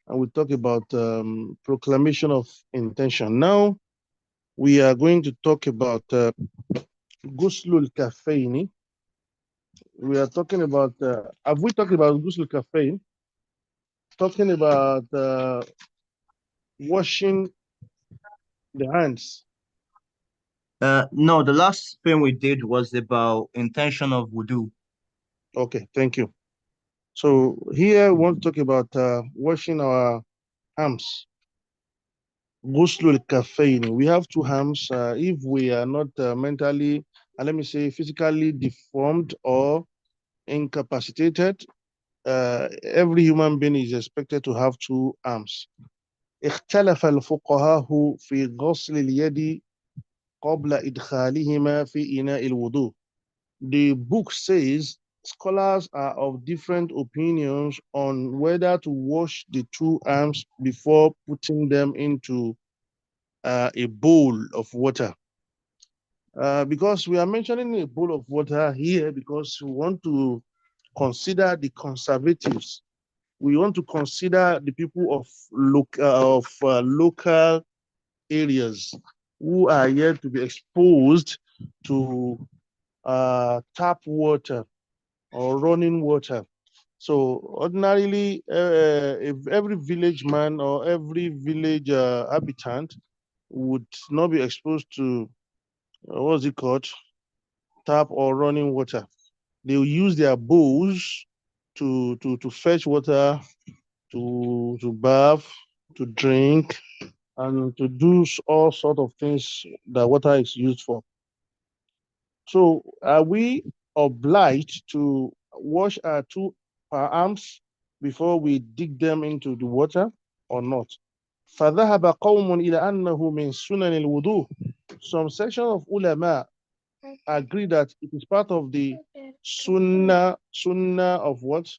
and we talk about proclamation of intention. Now we are going to talk about Guslul Kafeini. We are talking about, have we talked about Guslul Kafein? Talking about washing the hands. No, the last thing we did was about intention of wudu. Okay, thank you. So here we want to talk about washing our hands. Guslul Kafeini. We have two hands. If we are not mentally, and let me say physically deformed or incapacitated, every human being is expected to have two arms. اختلف الفقهاء في غسل اليد قبل إدخالهما في إناء الوضوء. The book says scholars are of different opinions on whether to wash the two arms before putting them into a bowl of water. Because we are mentioning a bowl of water here because we want to consider the conservatives. We want to consider the people of local areas who are yet to be exposed to tap water or running water. So ordinarily, if every village man or every village habitant would not be exposed to what's it called, tap or running water. They will use their bowls to fetch water, to bath, to drink, and to do all sort of things that water is used for. So are we obliged to wash our our arms before we dig them into the water or not? فذهب قوم إلى أنه من سنن الوضوء. Some section of ulama agree that it is part of the sunnah of what?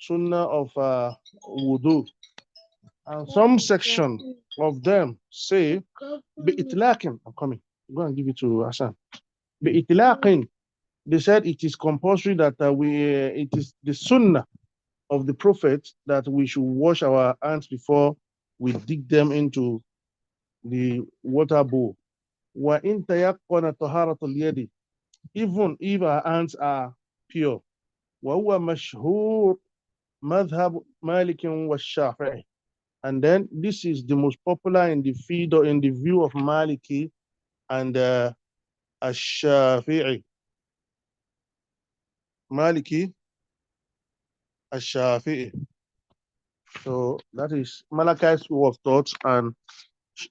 Sunnah of wudu. And some section of them say, بإطلاق, I'm coming, I'm going to give it to Hassan. بإطلاق, they said it is compulsory that it is the sunnah of the prophet that we should wash our hands before we dig them into the water bowl. وإن تيقن طهارة اليد, even if our hands are pure. وهو مشهور مذهب مالك والشافعي. And then this is the most popular in the feed or in the view of Maliki and Ash-Shafi'i. Maliki, Ash-Shafi'i. So that is Malachi's school of thought and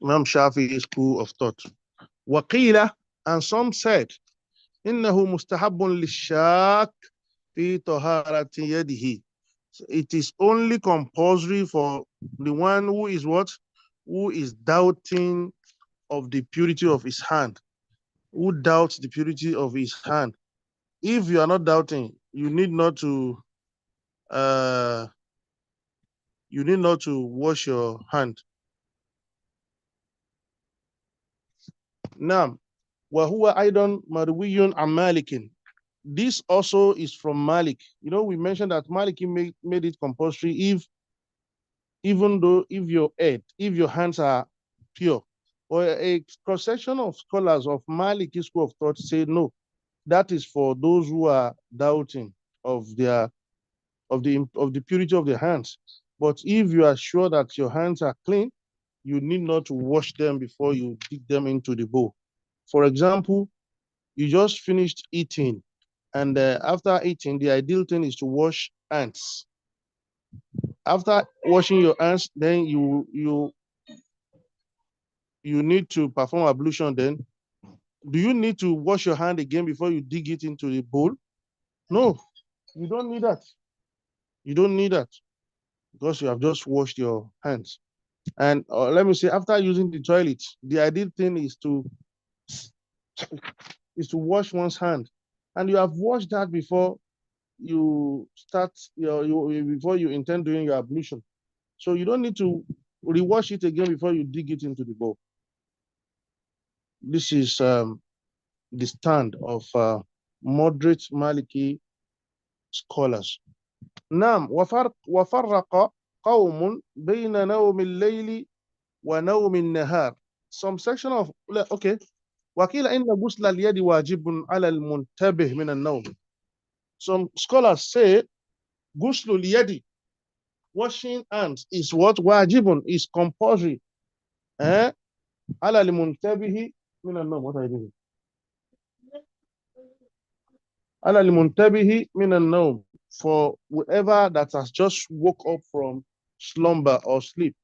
Imam Shafi'i's school of thought. Waqila, and some said, إنه مستحب للشاك في طهارة يده. It is only compulsory for the one who is what? Who is doubting of the purity of his hand. Who doubts the purity of his hand. If you are not doubting, you need not to wash your hand. Now, وهو أيضا مروي عن مالك. This also is from Malik. You know, we mentioned that Malik made it compulsory even though if your hands are pure. Or a cross-section of scholars of Maliki school of thought say no, that is for those who are doubting of the purity of their hands. But if you are sure that your hands are clean, you need not to wash them before you dig them into the bowl. For example, you just finished eating, and after eating, the ideal thing is to wash hands. After washing your hands, then you need to perform ablution. Then, do you need to wash your hand again before you dig it into the bowl? No, you don't need that. You don't need that because you have just washed your hands. And let me say, after using the toilet, the ideal thing is to wash one's hand, and you have washed that before you start before you intend doing your ablution. So you don't need to rewash it again before you dig it into the bowl. This is the stand of moderate Maliki scholars. Nam وفرق قوم بين نوم الليل ونوم النهار. Some section of, okay. وقيل إن غسل اليد واجب على المنتبه من النوم. Some scholars say غسل اليد, washing hands, is what? واجب, is compulsory. على المنتبه من النوم. What are you doing? على المنتبه من النوم, for whoever that has just woke up from slumber or sleep.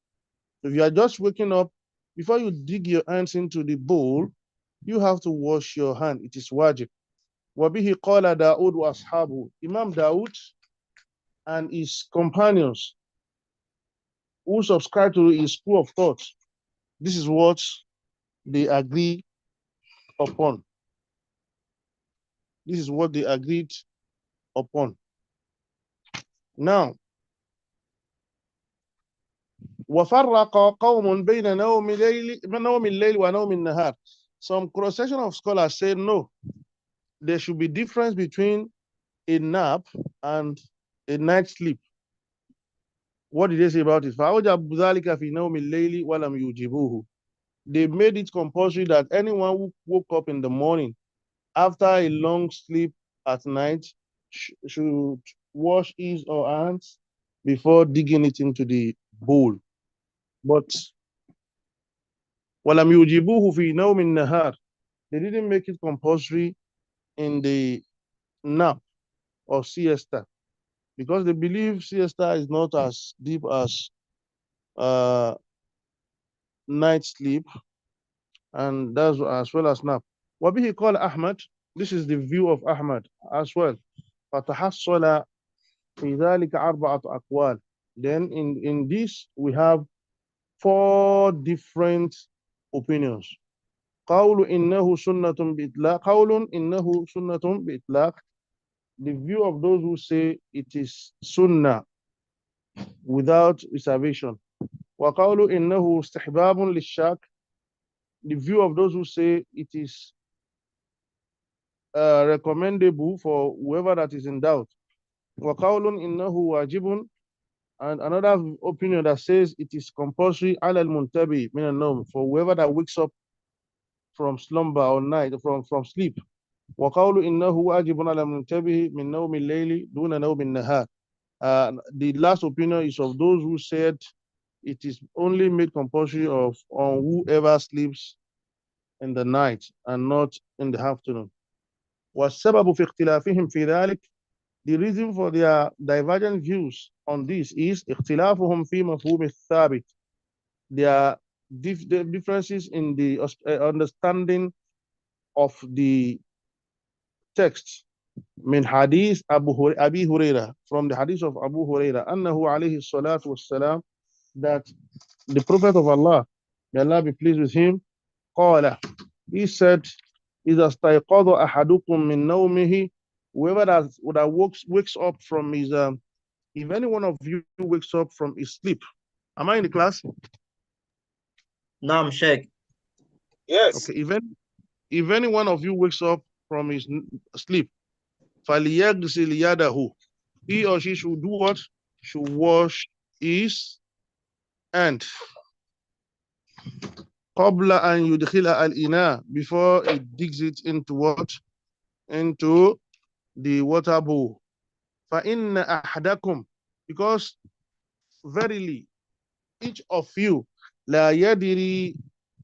If you are just waking up, before you dig your hands into the bowl, you have to wash your hand. It is wajib. وَبِهِ قَالَ دَاود وَأَصْحَابُهُ. Imam Dawood and his companions who subscribe to his school of thought, this is what they agree upon. This is what they agreed upon. Now, وَفَرَّقَ قَوْمٌ بَيْنَ نَوْمِ اللَّيْلِ وَنَوْمِ النَّهَارِ. Some cross-section of scholars say no, there should be difference between a nap and a night sleep. What did they say about it? فَأَوْجَبُ ذَلِكَ فِي نَوْمِ اللَّيْلِ وَلَمْ يُوجِبُوهُ. They made it compulsory that anyone who woke up in the morning after a long sleep at night should wash his or her hands before digging it into the bowl. But وَلَمْ يُوجِبُوهُ فِي نَوْمِ النَّهَارِ. They didn't make it compulsory in the nap or siesta, because they believe siesta is not as deep as night sleep, and that's as well as nap. وَبِهِ قال Ahmad. This is the view of Ahmad as well. فَتَحَصَّلَ فِي ذَلِكَ أَرْبَعَةُ أَقْوَالٍ. Then in this we have 4 different opinions. قول إنه سنة بإطلاق. قول إنه سنة بإطلاق. The view of those who say it is sunnah without reservation. وقول إنه استحباب للشاك. The view of those who say it is recommendable for whoever that is in doubt. وقول إنه واجب. And another opinion that says it is compulsory على المنتبه من النوم, for whoever that wakes up from slumber or night, from sleep. وقول إنه واجب على المنتبه من نوم الليل دون نوم النهار. The last opinion is of those who said it is only made compulsory on whoever sleeps in the night and not in the afternoon. والسبب في اختلافهم في ذلك. The reason for their divergent views on this is اختلافهم في مفهوم الثابت. Their differences in the understanding of the text. من حديث أبي هريرة, from the hadith of Abu Huraira, أنه عليه الصلاة والسلام, that the Prophet of Allah, may Allah be pleased with him, قال, he said, إذا استيقظ أحدكم من نومه. Whoever that wakes up from his if any one of you wakes up from his sleep. Am I in the class? Naam, Sheikh. Yes. Okay, if any one of you wakes up from his sleep, فَلْيَغْسِلْ يَدَهُ. He or she should do what? Should wash his hand. قَبْلَ أَنْ يُدْخِلَ الْإِنَاءَ. Before it digs it into what? Into the water bowl. فَإِنَّ أَحْدَكُمْ. Because verily, each of you, لَا يَدْرِي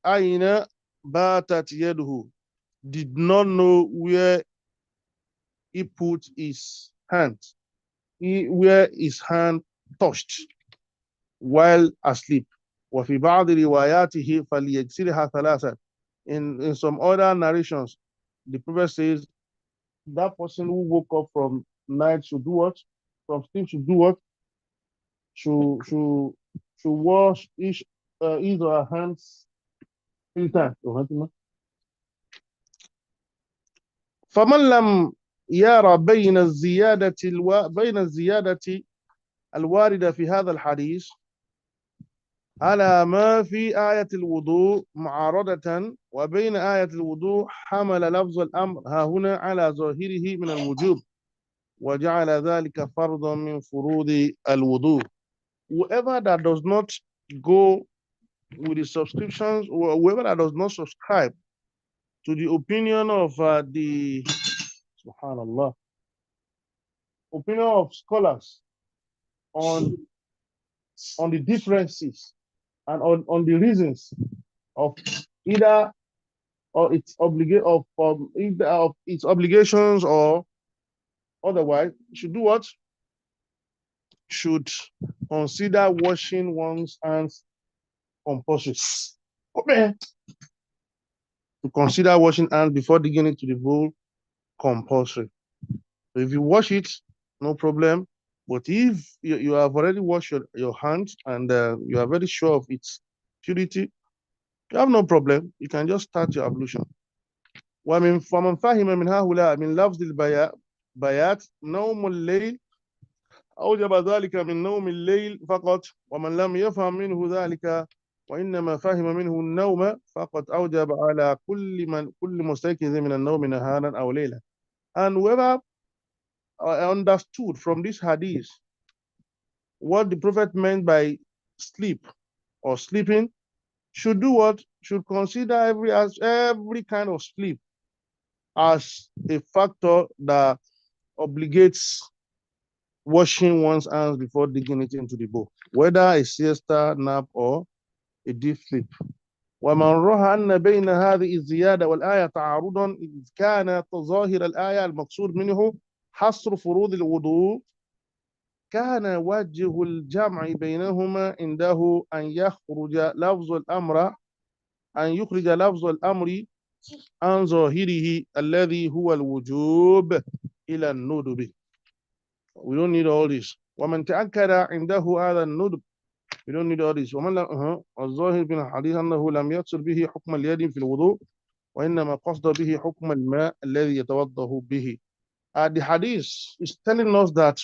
أَيْنَ بَاتَتْ يَدُهُ. Did not know where he put his hand, where his hand touched while asleep. وفي بعض رواياته فليغسلها ثلاثة. In some other narrations, the Prophet says that person who woke up from night should do what? From sleep should do what? Should wash his or her hands 3 times. فمن لم يرى بين الزيادة الواردة في هذا الحديث على ما في آية الوضوء معارضة، وبين آية الوضوء حمل لفظ الأمر ها هنا على ظاهره من الوجوب، وجعل ذلك فرضا من فروض الوضوء. whoever that does not go with the subscriptions, or whoever that does not subscribe to the opinion of the subhanallah opinion of scholars on the differences and on the reasons of either or its either of its obligations or otherwise, should do what? Should consider washing one's hands compulsory. Okay. To consider washing hands before digging into the bowl compulsory. So if you wash it, no problem. But if you have already washed your hands and you are very sure of its purity, you have no problem. You can just start your ablution. فمن فهم من هؤلاء من لفظ البيات نوم الليل أوجب ذلك من نوم الليل فقط، ومن لم يفهم منه ذلك وإنما فهم منه النوم فقط أوجب على كل مستيقظ من النوم نهارا أو ليلا. And whoever understood from this hadith what the Prophet meant by sleep or sleeping should do what? Should consider every kind of sleep as a factor that obligates washing one's hands before digging it into the bowl, whether a siesta, nap, or a deep sleep. ومن رأى أن بين هذه الزيادة والآية تعارضا إذ كان ظاهر الآية المقصود منه حصر فروض الوضوء كان وجه الجمع بينهما عنده أن يخرج لفظ الأمر عن ظاهره الذي هو الوجوب إلى الندب. We don't need all this. ومن تأكد عنده هذا الندب. We don't need all this. ومن الظاهر من الحديث أنه لم يقصد به حكم اليد في الوضوء وإنما قصد به حكم الماء الذي يتوضأ به. The hadith is telling us that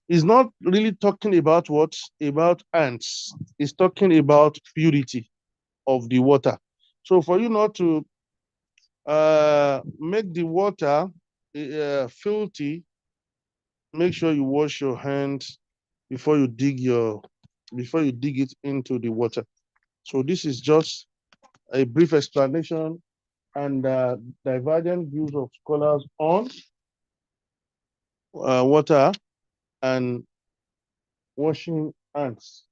it's not really talking about what? About ants. It's talking about purity of the water. So for you not to make the water filthy, make sure you wash your hands before you dig it into the water. So this is just a brief explanation and divergent views of scholars on water and washing hands.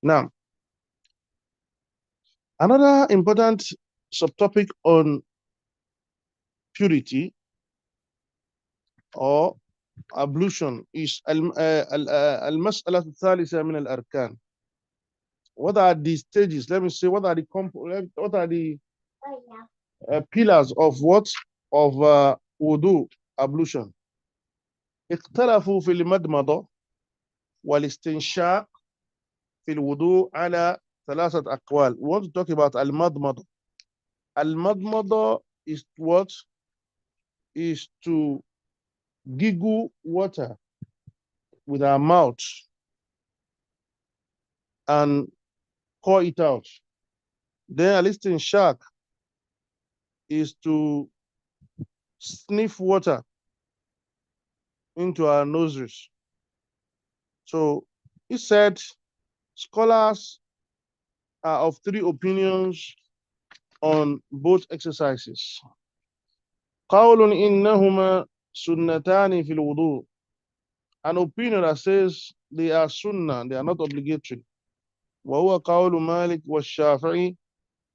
Now, another important subtopic on purity or ablution is المسألة الثالثة من الأركان. What are the stages? Let me say, what are the pillars of what? Of wudu, ablution. اختلفوا في المضمضة والاستنشاق في الوضوء على ثلاثة أقوال. We want to talk about المضمضة. المضمضة is what? Is to giggle water with our mouth and pour it out. Then al-istinshaq is to sniff water into our nostrils. So he said scholars are of three opinions on both exercises. قول إنهما سنتان في الوضوء. An opinion that says they are sunnah, they are not obligatory. وهو قول مالك والشافعي.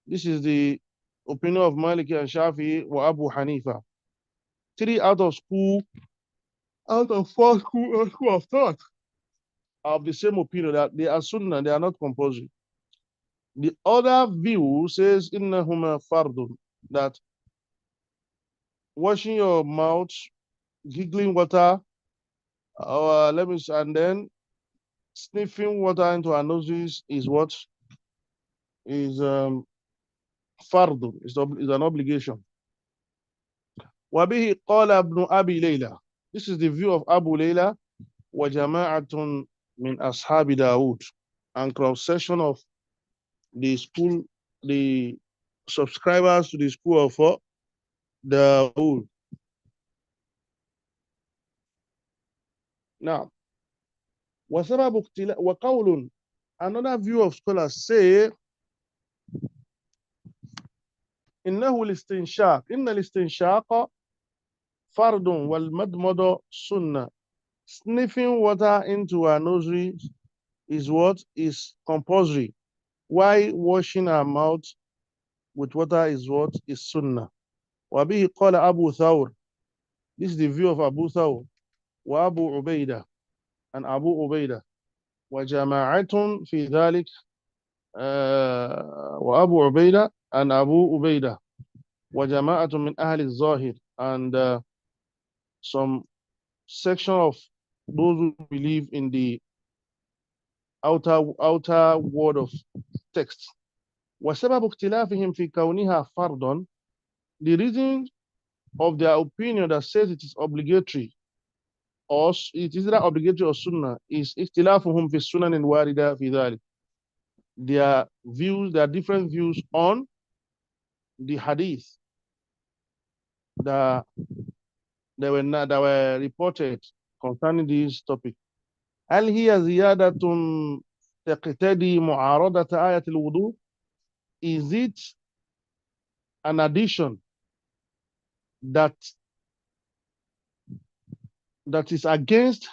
This is the opinion of Malik and Shafi wa Abu Hanifa. Three out of four school of thought are of the same opinion that they are sunnah, they are not compulsory. The other view says innahuma fardun, that washing your mouth, giggling water, and then sniffing water into our noses is what is fardun, is an obligation. وبه قال ابن أبي ليلى. This is the view of Abu Layla وجماعة من أصحاب داود, and cross-section of the subscribers to the school of Dawood. Now, وسبب اختلاف وقول, another view of scholars say إنه الاستنشاق إن الاستنشاق فرض والمضمضة سنة. Sniffing water into our nursery is what is compulsory. Why washing our mouth with water is what is sunnah. وبه قال أبو ثور. This is the view of Abu Thawr. وأبو عبيدة and Abu Ubaidah. وجماعة في ذلك وأبو عبيدة and Abu Ubaidah. وجماعة من أهل الظاهر and some section of those who believe in the outer word of text. وسبب اختلافهم في كونها فرضا, the reason of their opinion that says it is obligatory or it is either obligatory or sunnah is اختلافهم في السنن الواردة في ذلك. Their views, their different views on the hadith that that were reported concerning this topic. هل هي زيادة تقتضي معارضة آية الوضوء? Is it an addition that is against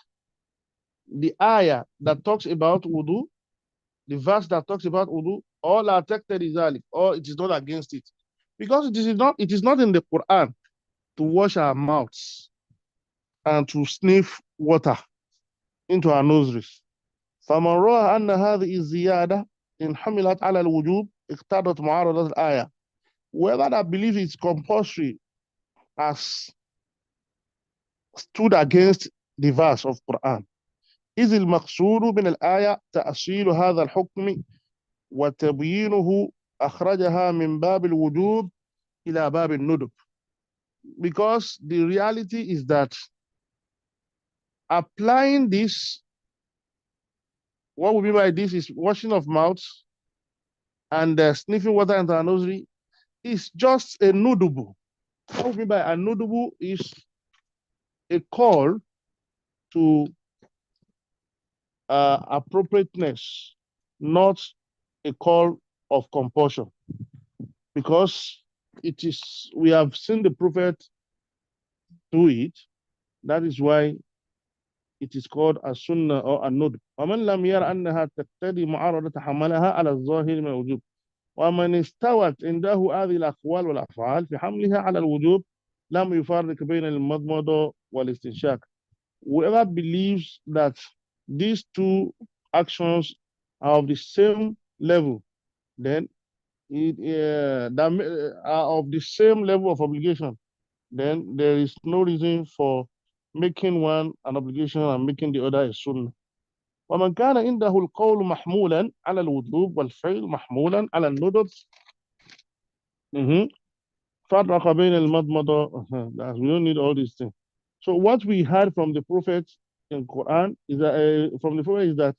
the ayah that talks about wudu, the verse that talks about wudu, or la taqtadi zalik, or it is not against it? Because it is not in the Quran to wash our mouths and to sniff water into our nostrils. فمن رأى أن هذه الزيادة إن حملت على الوجوب اقتضت معارضة الآية. Whoever that believes it's compulsory has stood against the verse of Quran. إذ المقصود من الآية تأصيل هذا الحكم وتبيينه أخرجها من باب الوجوب إلى باب الندب. Because the reality is that applying this, what we mean by this is washing of mouths and sniffing water into our nursery is just a nudubu. What we mean by a nudubu is a call to appropriateness, not a call of compulsion. Because we have seen the prophet do it. That is why it is called a sunnah or a nud. ومن لم ير أنها تقتضي معارضة حملها على الظاهر من الوجوب. ومن استوت عنده هذه الأقوال والأفعال في حملها على الوجوب لم يفرق بين المضمضة والاستنشاق. Whoever believes that these two actions are of the same level, then are of the same level of obligation, then there is no reason for making one an obligation and making the other a sunnah. ومن كان عنده القول محمولا على الوجوب والفعل محمولا على الندب فرق بين المضمضة. We don't need all these things. So what we heard from the prophet in Quran is that from the prophet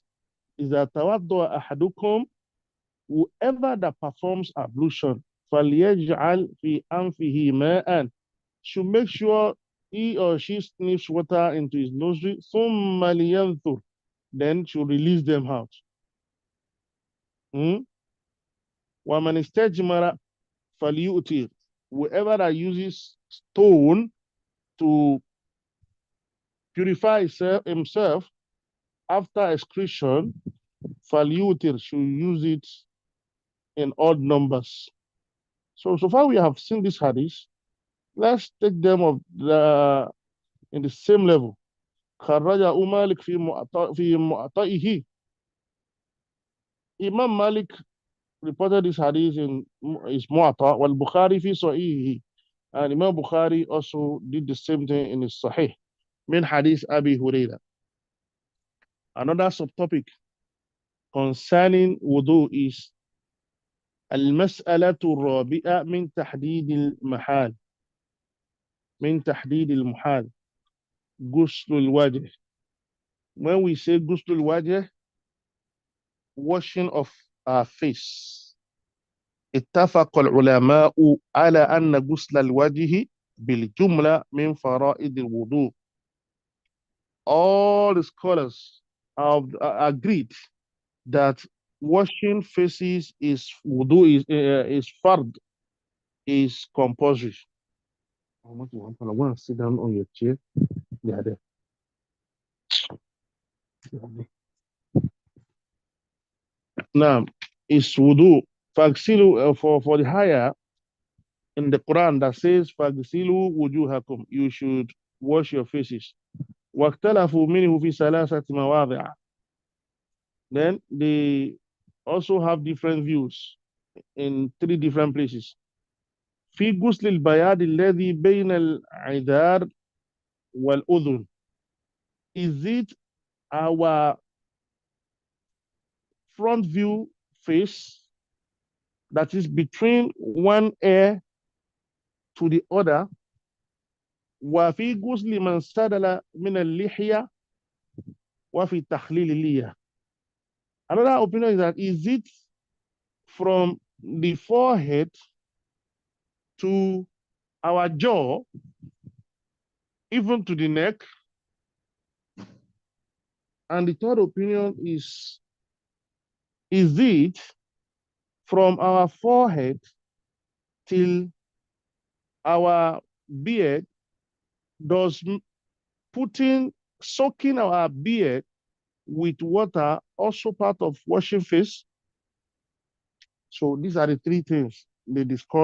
is that توضأ أحدكم, whoever that performs ablution فليجعل في أنفه ماء, should make sure he or she sniffs water into his nostril ثم لينثر, then should release them out. ومن استجمر فليؤتر, whoever that uses stone to purify himself after excretion, فليؤتر, should use it in odd numbers. So far we have seen this hadith. Let's take them in the same level. خرجه مالك في معطئه. Imam Malik reported this hadith in his Mu'atta, wal Bukhari fi Sahihi. And Imam Bukhari also did the same thing in his Sahih. Min hadith Abi Hurairah. Another subtopic concerning wudu is المسألة الرابعة من تحديد المحال. من تحديد المحال. غسل الوجه. When we say غسل الوجه, washing of our face. اتفق العلماء على أن غسل الوجه بالجملة من فرائض الوضوء. all the scholars have agreed that washing faces is wudu is fard, is compulsory. I want to sit down on your chair. Yeah, there. Now, is wudu. Fagsilu for the higher in the Quran that says fagsilu wujuhakum. You should wash your faces. واختلفوا منه في ثلاثة مواضع. Then they also have different views in three different places. في غسل البياض الذي بين العذار والأذن. Is it our front view face that is between one ear to the other? وفي غسل من سدل من اللحية وفي تخليل اللية. Another opinion is that is it from the forehead to our jaw, even to the neck? And the third opinion is it from our forehead till our beard? Does soaking our beard with water also part of washing face? So these are the three things they discuss.